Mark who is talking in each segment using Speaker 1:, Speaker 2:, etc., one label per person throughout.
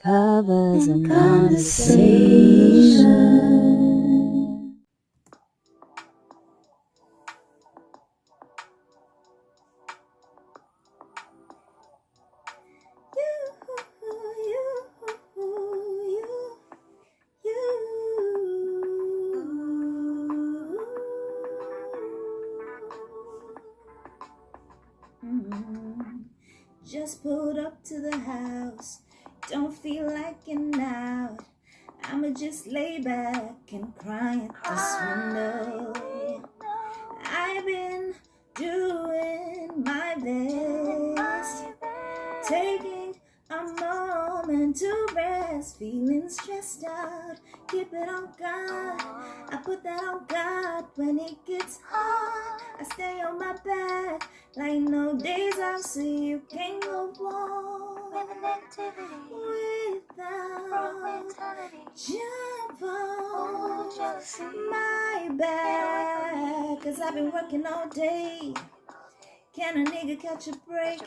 Speaker 1: Covers and conversation.
Speaker 2: Just pulled up to the house, don't feel like getting out. I'ma just lay back and cry at this window. I've been doing my best, taking a moment to rest, feeling stressed out. Keep it on God, I put that on God. When it gets hard, I stay on my back like no days off, so you can't go on
Speaker 1: With negativity,
Speaker 2: without jump on
Speaker 1: jealousy,
Speaker 2: my back. Cause I've been working all day. Can a nigga catch a break?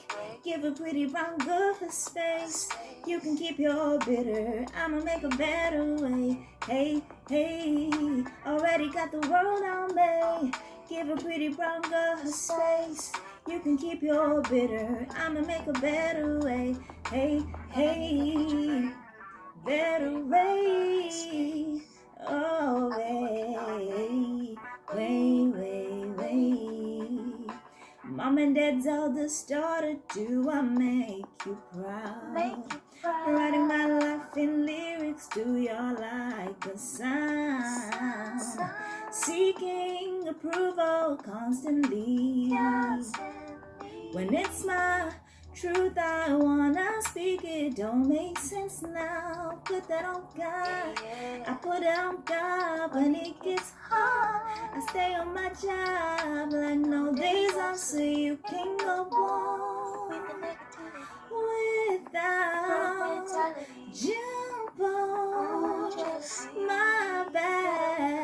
Speaker 2: Give a pretty brown girl her space. You can keep your bitter, I'ma make a better way. Hey, hey, already got the world on me. Give a pretty brown girl her space. You can keep your bitter, I'ma make a better way. Hey, hey, better way. Oh, way. Mom and Dad's eldest daughter, do I make you proud? Writing my life in lyrics, do y'all like the sound? Seeking approval constantly. When it's my truth, I wanna speak it. Don't make sense now. Put that on God. I put it on God. When it gets hard, I stay on my job like no days off, so you can go on without jump on my back.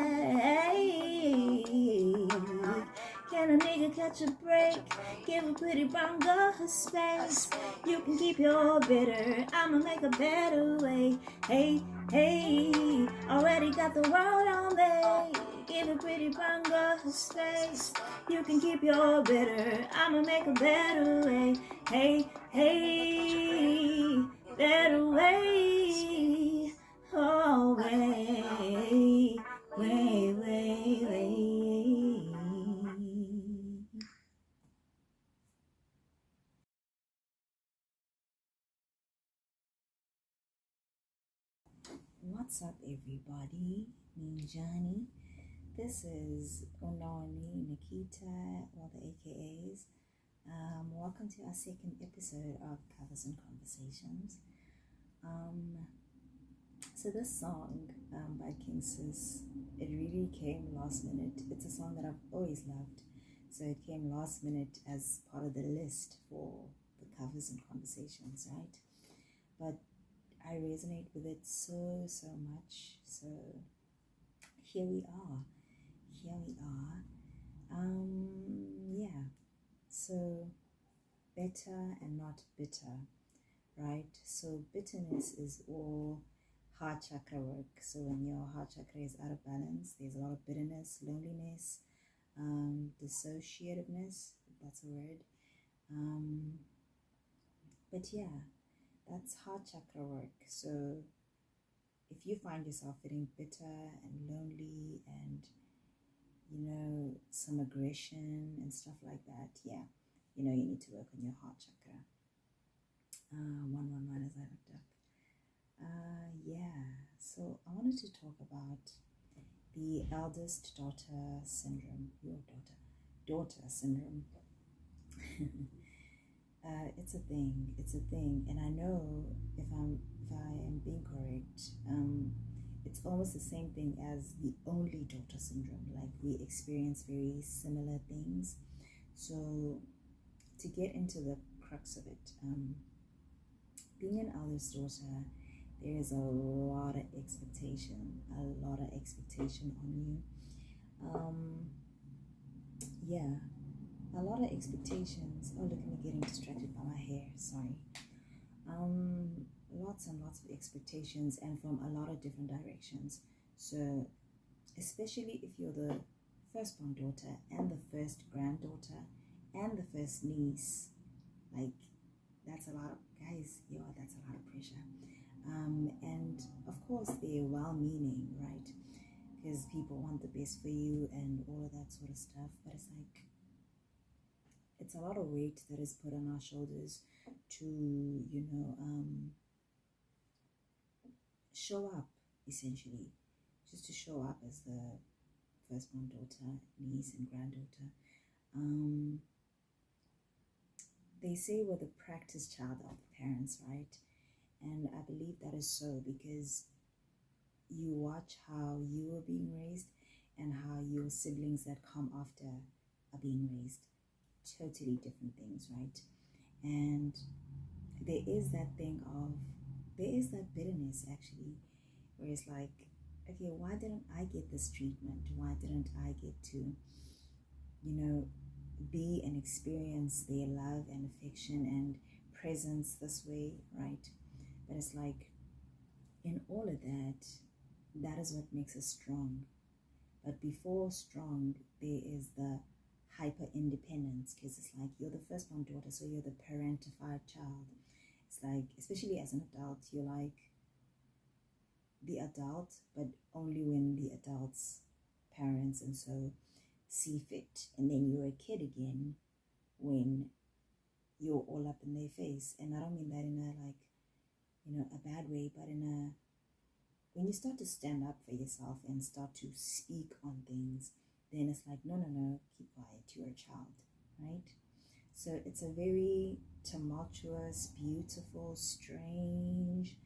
Speaker 2: Can a nigga catch a break? Give a pretty brown girl her space. You can keep your bitter, I'ma make a better way. Hey, hey, already got the world on me. Give a pretty brown girl her space. You can keep your bitter, I'ma make a better way. Hey, hey, better way. Oh, way. What's up, everybody? Me, Johnny. This is Unoni, Nikita, all the AKAs. Welcome to our second episode of Covers and Conversations. So this song by King Sis, it really came last minute. It's a song that I've always loved. So it came last minute as part of the list for the Covers and Conversations, right? But I resonate with it so much. So here we are. Yeah. So better and not bitter, right? So bitterness is all heart chakra work. So when your heart chakra is out of balance, there's a lot of bitterness, loneliness, dissociativeness, if that's a word. But yeah, that's heart chakra work. So if you find yourself feeling bitter and lonely and, some aggression and stuff like that, yeah, you need to work on your heart chakra. 111 as I looked up. Yeah, so I wanted to talk about the eldest daughter syndrome. Your daughter syndrome. It's a thing, and I know if I am being correct, it's almost the same thing as the only daughter syndrome. Like, we experience very similar things. So to get into the crux of it, being an eldest daughter, there is a lot of expectation on you. Yeah, a lot of expectations. Oh, look at me getting distracted by my hair. Sorry. lots and lots of expectations, and from a lot of different directions. So especially if you're the firstborn daughter and the first granddaughter and the first niece, like that's a lot of guys, that's a lot of pressure. And of course they're well-meaning, right? Because people want the best for you and all of that sort of stuff, but it's like it's a lot of weight that is put on our shoulders to show up, essentially, just to show up as the firstborn daughter, niece, and granddaughter. They say we're the practice child of the parents, right? And I believe that is so, because you watch how you are being raised and how your siblings that come after are being raised. Totally different things, right? And there is that bitterness, actually, where it's like, okay, why didn't I get this treatment? Why didn't I get to, be and experience their love and affection and presence this way, right? But it's like, in all of that, that is what makes us strong. But before strong, there is the hyper independence, because it's like you're the firstborn daughter, so you're the parentified child. It's like, especially as an adult, you're like the adult, but only when the adult's parents and so see fit. And then you're a kid again when you're all up in their face. And I don't mean that in a a bad way, but when you start to stand up for yourself and start to speak on things, then it's like, no, keep quiet, you're a child, right? So it's a very tumultuous, beautiful, strange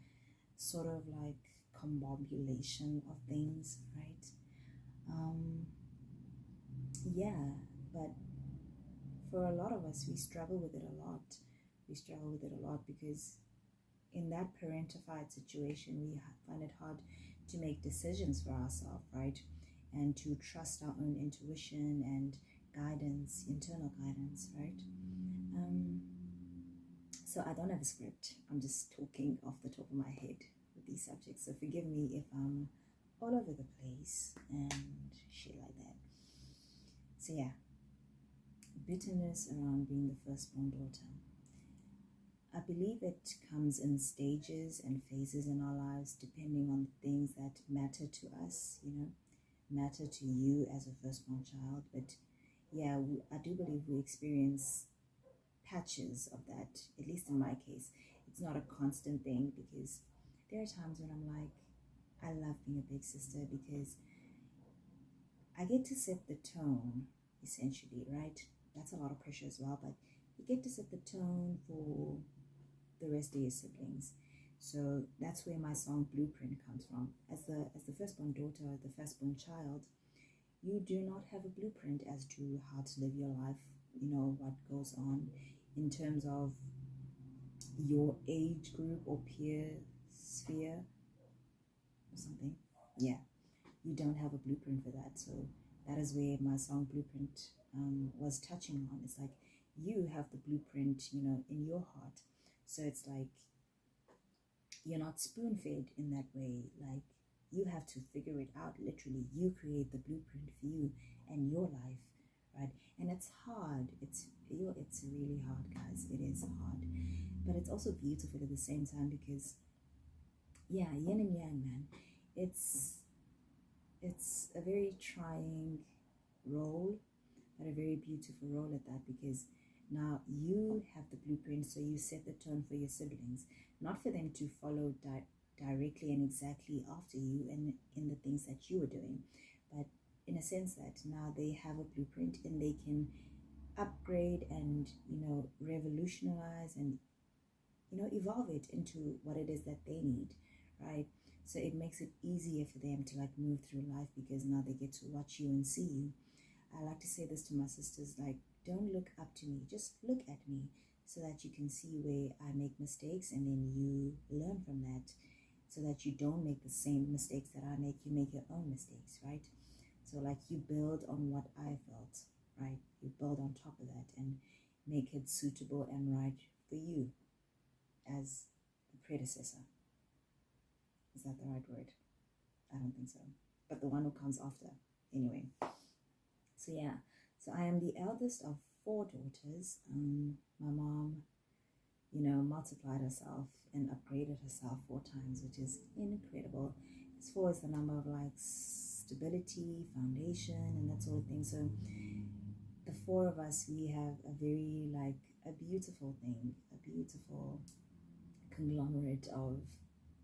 Speaker 2: sort of like combobulation of things, right? But for a lot of us, we struggle with it a lot. We struggle with it a lot because in that parentified situation, we find it hard to make decisions for ourselves, right? And to trust our own intuition and guidance, internal guidance, right? So I don't have a script. I'm just talking off the top of my head with these subjects. So forgive me if I'm all over the place and shit like that. So yeah, bitterness around being the firstborn daughter. I believe it comes in stages and phases in our lives depending on the things that matter to us, matter to you as a firstborn child. But yeah, I do believe we experience patches of that, at least in my case. It's not a constant thing, because there are times when I'm like, I love being a big sister because I get to set the tone, essentially, right? That's a lot of pressure as well, but you get to set the tone for the rest of your siblings. So that's where my song Blueprint comes from. As the firstborn daughter, the firstborn child, you do not have a blueprint as to how to live your life, what goes on in terms of your age group or peer sphere or something. Yeah, you don't have a blueprint for that. So that is where my song Blueprint was touching on. It's like you have the blueprint, in your heart. So it's like you're not spoon-fed in that way. Like you have to figure it out. Literally, you create the blueprint for you and your life, right? And it's hard. It's really hard, guys. It is hard, but it's also beautiful at the same time, because yin and yang, man. It's a very trying role, but a very beautiful role at that, because now you have the blueprint, so you set the tone for your siblings, not for them to follow directly and exactly after you and in the things that you are doing, but in a sense that now they have a blueprint and they can upgrade and revolutionize and evolve it into what it is that they need, right? So it makes it easier for them to move through life, because now they get to watch you and see you. I like to say this to my sisters, like, don't look up to me, just look at me, so that you can see where I make mistakes, and then you learn from that, so that you don't make the same mistakes that I make. You make your own mistakes, right? So you build on what I felt, right? You build on top of that and make it suitable and right for you as the predecessor. Is that the right word? I don't think so. But the one who comes after. Anyway. So yeah. So I am the eldest of 4 daughters. My mom, multiplied herself and upgraded herself 4 times, which is incredible. 4 is the number of like stability, foundation, and that sort of thing. So the 4 of us, we have a very a beautiful thing, a beautiful conglomerate of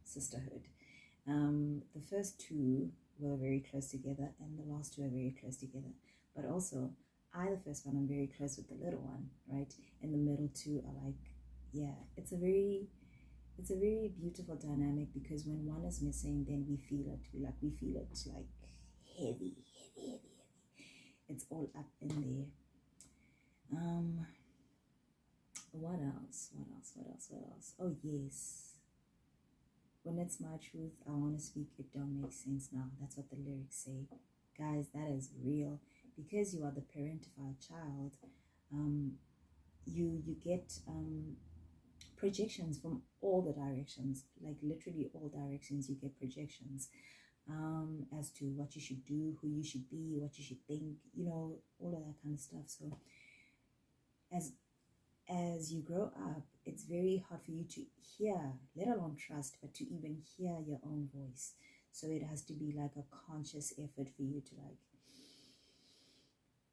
Speaker 2: sisterhood. The first 2 were very close together, and the last 2 are very close together. But also, the first one, I'm very close with the little one, right? And the middle 2 are it's a very beautiful dynamic, because when one is missing, then we feel it. We feel it like heavy. It's all up in there. What else? Oh yes. When it's my truth, I want to speak. It don't make sense now. That's what the lyrics say. Guys, that is real. Because you are the parentified child, you get projections from all the directions, like literally all directions. You get projections as to what you should do, who you should be, what you should think, all of that kind of stuff. So as you grow up, it's very hard for you to hear, let alone trust, but to even hear your own voice. So it has to be like a conscious effort for you to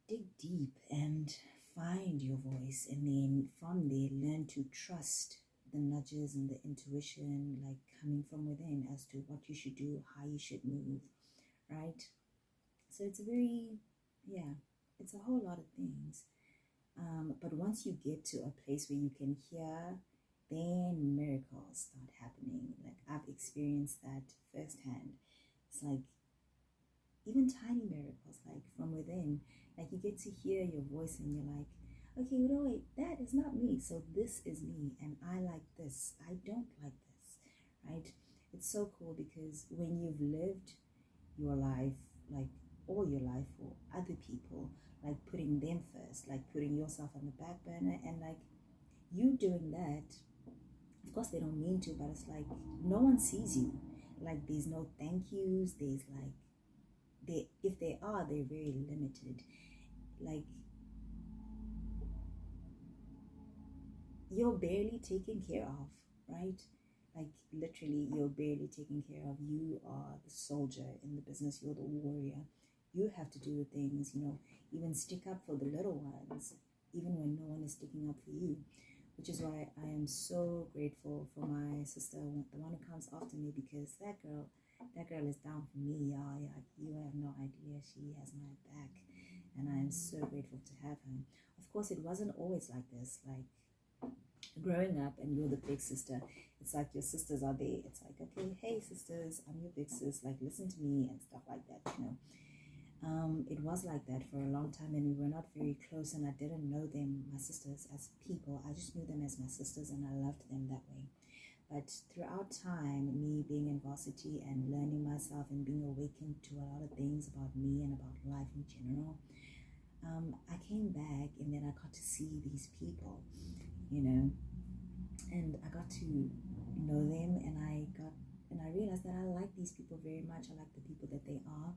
Speaker 2: dig deep and find your voice, and then from there learn to trust the nudges and the intuition coming from within as to what you should do, how you should move, right? So it's it's a whole lot of things. But once you get to a place where you can hear, then miracles start happening. I've experienced that firsthand. It's even tiny miracles, from within. You get to hear your voice and you're like, okay, wait, that is not me. So this is me, and I like this. I don't like this, right? It's so cool, because when you've lived your life, all your life for other people, putting them first, putting yourself on the back burner, and you doing that, of course they don't mean to, but it's no one sees you. There's no thank yous. There's if they are, they're very limited. You're barely taken care of, right? Literally, you're barely taken care of. You are the soldier in the business. You're the warrior. You have to do the things, even stick up for the little ones, even when no one is sticking up for you. Which is why I am so grateful for my sister, the one who comes after me, because that girl is down for me, y'all. You have no idea. She has my back, and I am so grateful to have her. Of course, it wasn't always like this. Growing up and you're the big sister, it's your sisters are there. It's okay, hey sisters, I'm your big sis, listen to me and stuff like that, It was like that for a long time, and we were not very close, and I didn't know them, my sisters, as people. I just knew them as my sisters, and I loved them that way. But throughout time, me being in varsity and learning myself and being awakened to a lot of things about me and about life in general, I came back, and then I got to see these people, and I got to know them, and I realized that I like these people very much. I like the people that they are,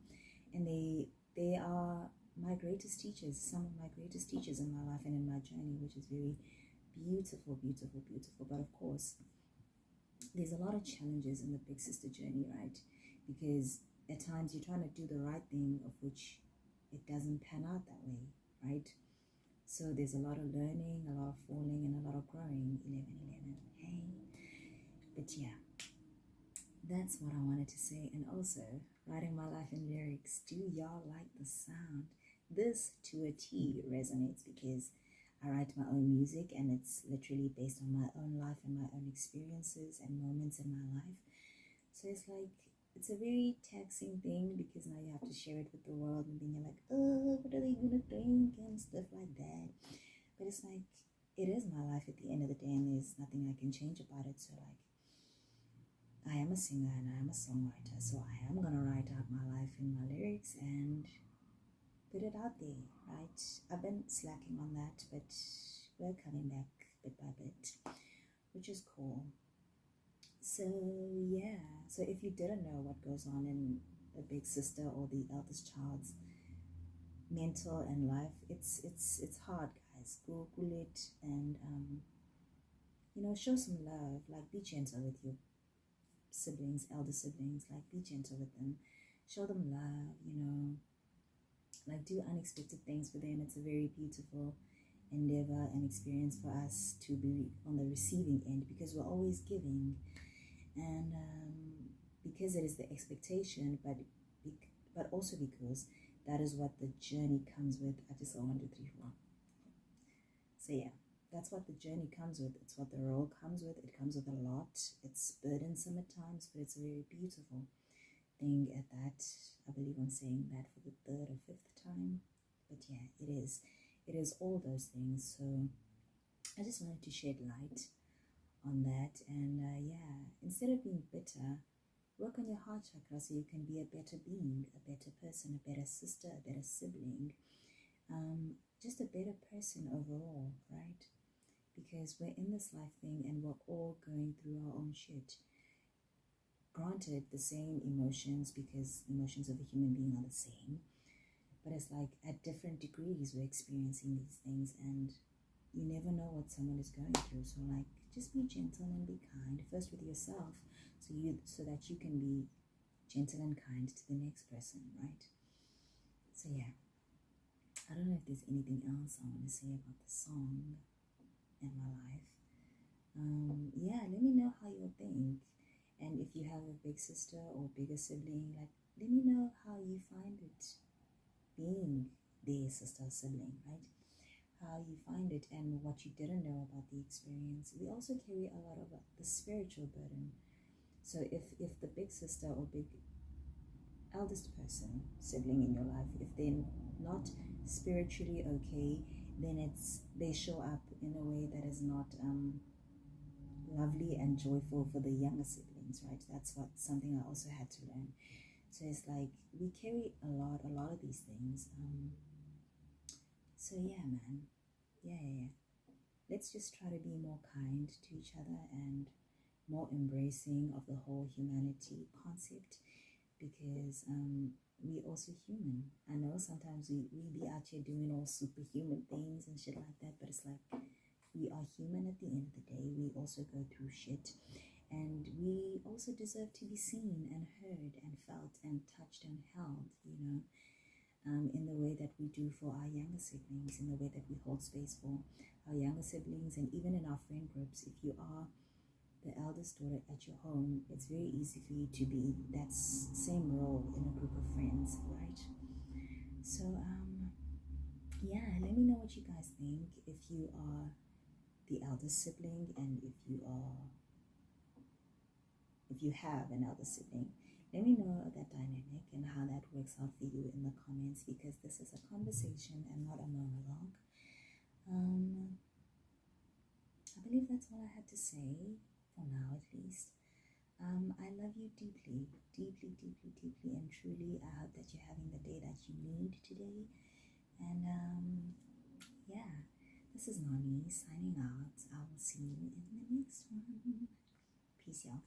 Speaker 2: and they are my greatest teachers, some of my greatest teachers in my life and in my journey, which is very beautiful. But of course, there's a lot of challenges in the big sister journey, right? Because at times you're trying to do the right thing, of which it doesn't pan out that way, right? So there's a lot of learning, a lot of falling, and a lot of growing. 11. Hey. But yeah, that's what I wanted to say. And also, writing my life in lyrics. Do y'all like the sound? This, to a T, resonates, because I write my own music, and it's literally based on my own life and my own experiences and moments in my life. So it's a very taxing thing, because now you have to share it with the world, and then you're like, oh, what are they gonna think, and stuff like that. But it's it is my life at the end of the day, and there's nothing I can change about it. So I am a singer and I am a songwriter, so I am gonna write out my life in my lyrics and put it out there, right? I've been slacking on that, but we're coming back bit by bit, which is cool. So yeah, so if you didn't know what goes on in the big sister or the eldest child's mental and life, it's hard, guys. Google it and show some love. Like, be gentle with your siblings, elder siblings. Like, be gentle with them, show them love. Like, do unexpected things for them. It's a very beautiful endeavor and experience for us to be on the receiving end, because we're always giving, and because it is the expectation, but also because that is what the journey comes with. I just saw 1, 2, 3, 4. So yeah, that's what the journey comes with. It's what the role comes with. It comes with a lot. It's burdensome at times, but it's a very beautiful thing at that. I believe I'm saying that for the 3rd or 5th time, but yeah, it is all those things. So I just wanted to shed light on that, and yeah, instead of being bitter, work on your heart chakra so you can be a better being, a better person, a better sister, a better sibling, just a better person overall, right? Because we're in this life thing and we're all going through our own shit. Granted, the same emotions, because emotions of a human being are the same, but it's like at different degrees we're experiencing these things, and you never know what someone is going through. So like, just be gentle and be kind first with yourself, so that you can be gentle and kind to the next person, right? So yeah, I don't know if there's anything else I want to say about the song and my life. Yeah, let me know how you think, and if you have a big sister or bigger sibling, like, let me know how you find it being their sister or sibling, right? How you find it and what you didn't know about the experience. We also carry a lot of the spiritual burden. So if the big sister or big eldest person, sibling in your life, if they're not spiritually okay, then they show up in a way that is not lovely and joyful for the younger siblings, right? That's something I also had to learn. So it's like, we carry a lot of these things. So yeah, man. Yeah. Let's just try to be more kind to each other and more embracing of the whole humanity concept, because we also human. I know sometimes we be out here doing all superhuman things and shit like that, but it's like, we are human at the end of the day. We also go through shit, and we also deserve to be seen and heard and felt and touched and held, in the way that we do for our younger siblings, in the way that we hold space for our younger siblings, and even in our friend groups. If you are the eldest daughter at your home, it's very easy for you to be that same role in a group of friends, right? So yeah, let me know what you guys think, if you are the eldest sibling, and if you have an eldest sibling. Let me know that dynamic and how that works out for you in the comments, because this is a conversation and not a monologue. I believe that's all I had to say, for now at least. I love you deeply, deeply, deeply, deeply, and truly. I hope that you're having the day that you need today. And yeah, this is Nani signing out. I will see you in the next one. Peace, y'all.